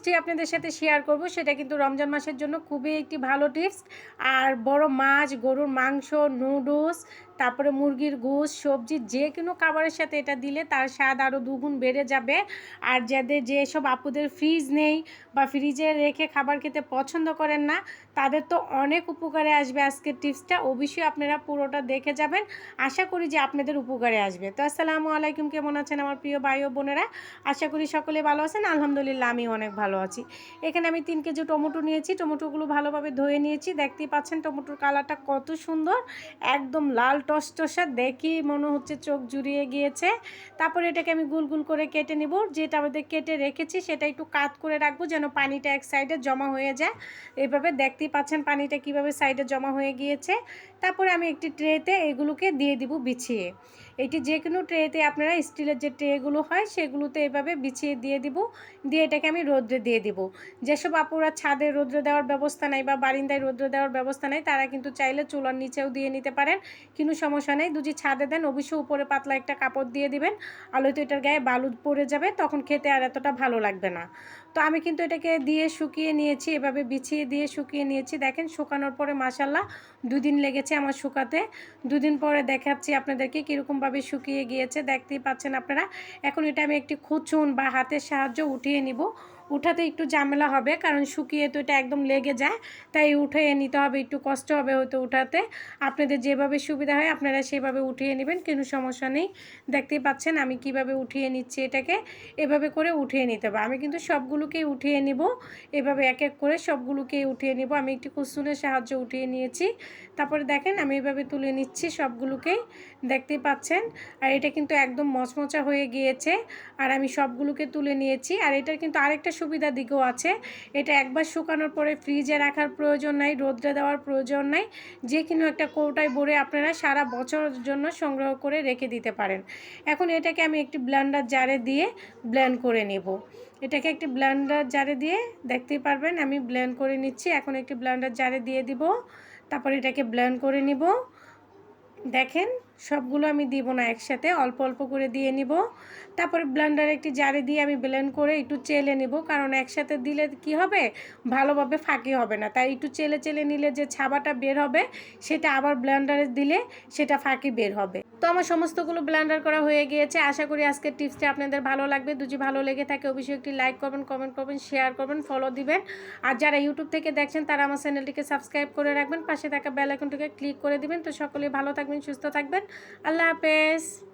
টিপসটি আপনাদের সাথে শেয়ার করব, সেটা কিন্তু রমজান মাসের জন্য খুবই একটি ভালো টিপস। আর বড় মাছ, গরুর মাংস, নুডলস, তারপরে মুরগির গোশত, সবজি যে কোনো খাবারের সাথে এটা দিলে তার স্বাদ আরও দুগুণ বেড়ে যাবে। আর যাদের যেসব আপুদের ফ্রিজ নেই বা ফ্রিজে রেখে খাবার খেতে পছন্দ করেন না, তাদের তো অনেক উপকারে আসবে আজকের টিপসটা। অবশ্যই আপনারা পুরোটা দেখে যাবেন, আশা করি যে আপনাদের উপকারে আসবে। তো আসসালামু আলাইকুম, কেমন আছেন আমার প্রিয় ভাই ও বোনেরা? আশা করি সকলে ভালো আছেন। আলহামদুলিল্লাহ আমি অনেক ভালো আছি। এখানে আমি 3 কেজি টমেটো নিয়েছি, টমেটোগুলো ভালোভাবে ধুয়ে নিয়েছি। দেখতেই পাচ্ছেন টমেটোর কালারটা কত সুন্দর, একদম লাল টসটসা, দেখি মনে হচ্ছে চোখ জুড়িয়ে গিয়েছে। তারপরে এটাকে আমি গুল গুল করে কেটে নিব। যেটা আমাদের কেটে রেখেছি সেটা একটু কাট করে রাখবো যেন পানিটা এক সাইডে জমা হয়ে যায়। এইভাবে দেখতেই পাচ্ছেন পানিটা কিভাবে সাইডে জমা হয়ে গিয়েছে। তারপরে আমি একটি ট্রেতে এগুলোকে দিয়ে দিব বিছিয়ে। এটি যে কোনো ট্রেতে আপনারা স্টিলের যে ট্রেগুলো হয় সেগুলোতে এভাবে বিছিয়ে দিয়ে দিব। দিয়ে এটাকে আমি রোদ্রে দিয়ে দিব। যেসব আপুরা ছাদে রোদ্রে দেওয়ার ব্যবস্থা নাই বা বারিন্দায় রোদ্রে দেওয়ার ব্যবস্থা নাই, তারা কিন্তু চাইলে চুলার নিচেও দিয়ে নিতে পারেন, কোনো সমস্যা নেই। যদি ছাদে দেন অবশ্যই উপরে পাতলা একটা কাপড় দিয়ে দিবেন, আলোতে এটার গায়ে বালু পড়ে যাবে, তখন খেতে আর এতটা ভালো লাগবে না। তো আমি কিন্তু এটাকে দিয়ে শুকিয়ে নিয়েছি, এভাবে বিছিয়ে দিয়ে শুকিয়ে নিয়েছি। দেখেন শুকানোর পরে মাশাল্লাহ 2 দিন লেগেছে আমার শুকাতে। 2 দিন পরে দেখাচ্ছি আপনাদেরকে কীরকমভাবে শুকিয়ে গিয়েছে, দেখতেই পাচ্ছেন আপনারা। এখন এটা আমি একটি খুচুন বা হাতের সাহায্য উঠিয়ে নিব। উঠাতে একটু ঝামেলা হবে, কারণ শুকিয়ে তো এটা একদম লেগে যায়, তাই উঠিয়ে নিতে হবে, একটু কষ্ট হবে হয়তো উঠাতে। আপনাদের যেভাবে সুবিধা হয় আপনারা সেভাবে উঠিয়ে নেবেন, কোনো সমস্যা নেই। দেখতেই পাচ্ছেন আমি কিভাবে উঠিয়ে নিচ্ছি এটাকে, এভাবে করে উঠিয়ে নিতে হবে। আমি কিন্তু সবগুলোকেই উঠিয়ে নিব, এভাবে এক এক করে সবগুলোকেই উঠিয়ে নিব। আমি একটি কুসুনের সাহায্যে উঠিয়ে নিয়েছি। তারপরে দেখেন আমি এভাবে তুলে নিচ্ছি সবগুলোকেই, দেখতেই পাচ্ছেন। আর এটা কিন্তু একদম মচমচা হয়ে গিয়েছে। আর আমি সবগুলোকে তুলে নিয়েছি। আর এটার কিন্তু আরেকটা সুবিধা দিকও আছে, এটা একবার শুকানোর পরে ফ্রিজে রাখার প্রয়োজন নাই, রোদ্রে দেওয়ার প্রয়োজন নাই। যে কোনো একটা কৌটায় ভরে আপনারা সারা বছরের জন্য সংগ্রহ করে রেখে দিতে পারেন। এখন এটাকে আমি একটি ব্লেন্ডার জারে দিয়ে ব্লেন্ড করে নেব। এটাকে একটি ব্লেন্ডার জারে দিয়ে দেখতেই পারবেন আমি ব্লেন্ড করে নিচ্ছি। এখন একটি ব্লেন্ডার জারে দিয়ে দিব, তারপর এটাকে ব্লেন্ড করে নিব। দেখেন সবগুলো আমি দিব না একসাথে, অল্প অল্প করে দিয়ে নিব। তারপরে ব্লেন্ডারে একটি জারে দিয়ে আমি ব্লেন্ড করে একটু চেলে নিব, কারণ একসাথে দিলে কি হবে, ভালোভাবে ফাঁকি হবে না। তাই একটু চেলে চেলে নিলে যে ছাবাটা বের হবে সেটা আবার ব্লেন্ডারে দিলে সেটা ফাঁকি বের হবে। তো আমার সমস্তগুলো ব্লেন্ডার করা হয়ে গিয়েছে। আশা করি আজকের টিপসটি আপনাদের ভালো লাগবে। যদি ভালো লেগে থাকে অবশ্যই একটি লাইক করবেন, কমেন্ট করবেন, শেয়ার করবেন, ফলো দিবেন। আর যারা ইউটিউব থেকে দেখছেন তারা আমার চ্যানেলটিকে সাবস্ক্রাইব করে রাখবেন, পাশে থাকা বেল আইকনটিকে ক্লিক করে দিবেন। তো সকলেই ভালো থাকবেন, সুস্থ থাকবেন। আল্লাহ হাফেজ।